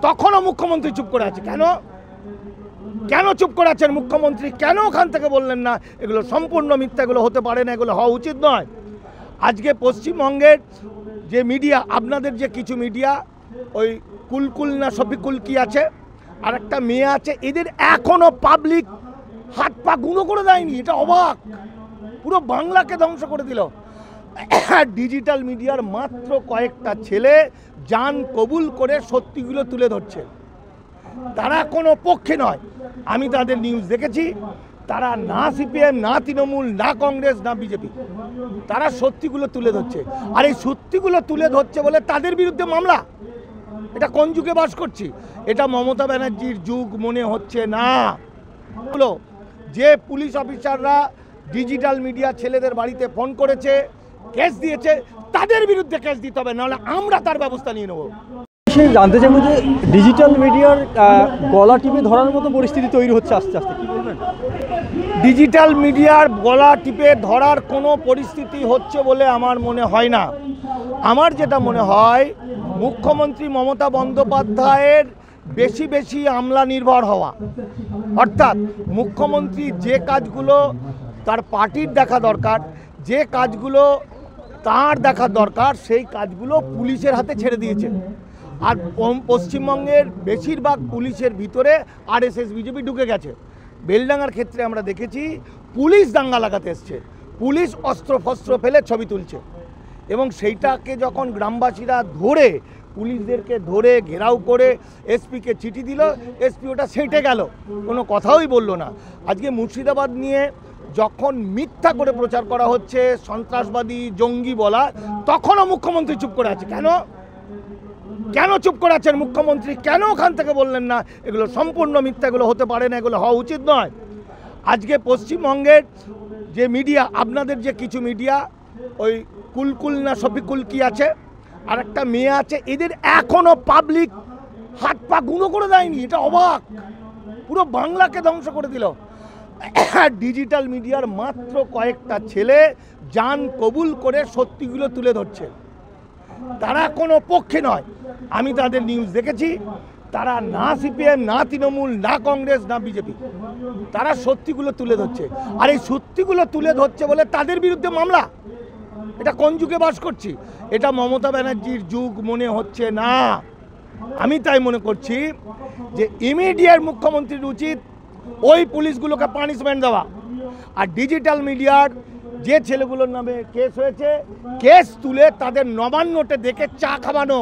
তখনও মুখ্যমন্ত্রী চুপ করে আছে। কেন কেন চুপ করে আছেন মুখ্যমন্ত্রী? কেন ওখান থেকে বললেন না এগুলো সম্পূর্ণ মিথ্যা, এগুলো হতে পারে না, এগুলো হওয়া উচিত নয়? আজকে পশ্চিমবঙ্গের যে মিডিয়া, আপনাদের যে কিছু মিডিয়া, ওই কুলকুল না শফিকুল কি আছে, আর একটা মেয়ে আছে, এদের এখনো পাবলিক হাত পা গুঁড়ো করে দেয়নি। এটা অবাক, পুরো বাংলাকে ধ্বংস করে দিল। ডিজিটাল মিডিয়ার মাত্র কয়েকটা ছেলে জান কবুল করে সত্যিগুলো তুলে ধরছে। তারা কোনো পক্ষে নয়, আমি তাদের নিউজ দেখেছি। তারা না সিপিএম, না তৃণমূল, না কংগ্রেস, না বিজেপি, তারা সত্যিগুলো তুলে ধরছে। আর এই সত্যিগুলো তুলে ধরছে বলে তাদের বিরুদ্ধে মামলা। এটা কোন যুগে বাস করছি? এটা মমতা ব্যানার্জির যুগ মনে হচ্ছে না। যে পুলিশ অফিসাররা ডিজিটাল মিডিয়া ছেলেদের বাড়িতে ফোন করেছে, কেস দিয়েছে, তাদের বিরুদ্ধে কেস দিতে হবে, নাহলে আমরা তার ব্যবস্থা নিয়ে নেব। জানতে চাইবো যে ডিজিটাল মিডিয়ার গলা টিপে ধরার মতো পরিস্থিতি তৈরি হচ্ছে আস্তে আস্তে, কি বলবেন? ডিজিটাল মিডিয়ার গলা টিপে ধরার কোনো পরিস্থিতি হচ্ছে বলে আমার মনে হয় না। আমার যেটা মনে হয়, মুখ্যমন্ত্রী মমতা বন্দ্যোপাধ্যায়ের বেশি বেশি আমলা নির্ভর হওয়া, অর্থাৎ মুখ্যমন্ত্রী যে কাজগুলো তার পার্টির দেখা দরকার, যে কাজগুলো তার দেখা দরকার, সেই কাজগুলো পুলিশের হাতে ছেড়ে দিয়েছে। আর পশ্চিমবঙ্গের বেশিরভাগ পুলিশের ভিতরে আরএসএস বিজেপি ঢুকে গেছে। বেলডাঙ্গার ক্ষেত্রে আমরা দেখেছি পুলিশ দাঙ্গা লাগাতে এসছে, পুলিশ অস্ত্র ফস্ত্র ফেলে ছবি তুলছে, এবং সেইটাকে যখন গ্রামবাসীরা ধরে, পুলিশদেরকে ধরে ঘেরাও করে এসপিকে চিঠি দিল, এসপি ওটা সেঁটে গেল, কোনো কথাই বলল না। আজকে মুর্শিদাবাদ নিয়ে যখন মিথ্যা করে প্রচার করা হচ্ছে, সন্ত্রাসবাদী জঙ্গি বলা, তখনও মুখ্যমন্ত্রী চুপ করে আছে। কেন কেন চুপ করে আছেন মুখ্যমন্ত্রী? কেন ওখান থেকে বললেন না এগুলো সম্পূর্ণ মিথ্যা, এগুলো হতে পারে না, এগুলো হওয়া উচিত নয়? আজকে পশ্চিমবঙ্গের যে মিডিয়া, আপনাদের যে কিছু মিডিয়া, ওই কুলকুল না শফিকুল কি আছে, আর একটা মেয়ে আছে, এদের এখনো পাবলিক হাত পা গুঁড়ো করে দেয়নি। এটা অবাক, পুরো বাংলাকে ধ্বংস করে দিল। ডিজিটাল মিডিয়ার মাত্র কয়েকটা ছেলে জান কবুল করে সত্যিগুলো তুলে ধরছে। তারা কোনো পক্ষে নয়, আমি তাদের নিউজ দেখেছি। তারা না সিপিএম, না তৃণমূল, না কংগ্রেস, না বিজেপি, তারা সত্যিগুলো তুলে ধরছে। আর এই সত্যিগুলো তুলে ধরছে বলে তাদের বিরুদ্ধে মামলা। এটা কোন যুগে বাস করছি? এটা মমতা ব্যানার্জির যুগ মনে হচ্ছে না। আমি তাই মনে করছি যে ইমিডিয়েট মুখ্যমন্ত্রীর উচিত ওই পুলিশগুলোকে পানিশমেন্ট দেওয়া। আর ডিজিটাল মিডিয়ার যে ছেলেগুলোর নামে কেস হয়েছে, কেস তুলে তাদের নবান্নতে দেখে চা খাওয়ানো।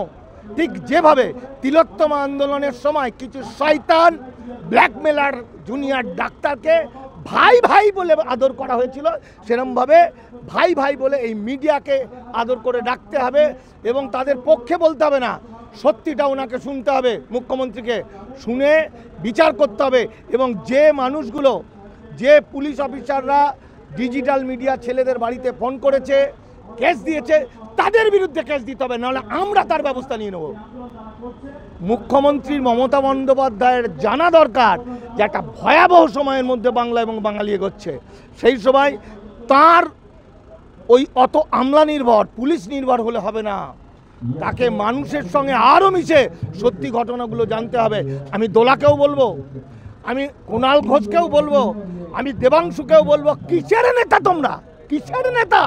ঠিক যেভাবে তিলোত্তমা আন্দোলনের সময় কিছু শয়তান ব্ল্যাকমেলার জুনিয়র ডাক্তারকে ভাই ভাই বলে আদর করা হয়েছিল, সেরকমভাবে ভাই ভাই বলে এই মিডিয়াকে আদর করে ডাকতে হবে, এবং তাদের পক্ষে বলতে হবে না, সত্যিটা ওনাকে শুনতে হবে, মুখ্যমন্ত্রীকে শুনে বিচার করতে হবে। এবং যে মানুষগুলো, যে পুলিশ অফিসাররা ডিজিটাল মিডিয়া ছেলেদের বাড়িতে ফোন করেছে, কেস দিয়েছে, তাদের বিরুদ্ধে কেস দিতে হবে, নাহলে আমরা তার ব্যবস্থা নিয়ে নেব। মুখ্যমন্ত্রী মমতা বন্দ্যোপাধ্যায়ের জানা দরকার যে একটা ভয়াবহ সময়ের মধ্যে বাংলা এবং বাঙালি এগোচ্ছে। সেই সময় তার ওই অত আমলা নির্ভর, পুলিশ নির্ভর হলে হবে না। তাকে মানুষের সঙ্গে আরও মিশে সত্যি ঘটনাগুলো জানতে হবে। আমি দোলাকেও বলবো, আমি কুণাল ঘোষকেও বলবো, আমি দেবাংশুকেও বলবো, কিসের নেতা তোমরা? কিসের নেতা?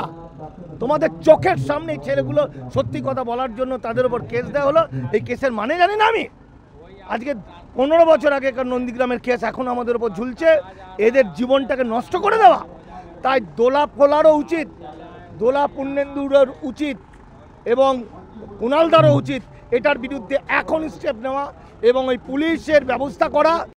তোমাদের চোখের সামনে ছেলেগুলো সত্যি কথা বলার জন্য তাদের উপর কেস দেওয়া হলো। এই কেসের মানে জানি না আমি। আজকে 15 বছর আগেকার নন্দীগ্রামের কেস এখন আমাদের উপর ঝুলছে, এদের জীবনটাকে নষ্ট করে দেওয়া। তাই দোলা ফোলারও উচিত, দোলা পুণ্যেন্দুরও উচিত, এবং কুণালদারও উচিত এটার বিরুদ্ধে এখন স্টেপ নেওয়া এবং ওই পুলিশের ব্যবস্থা করা।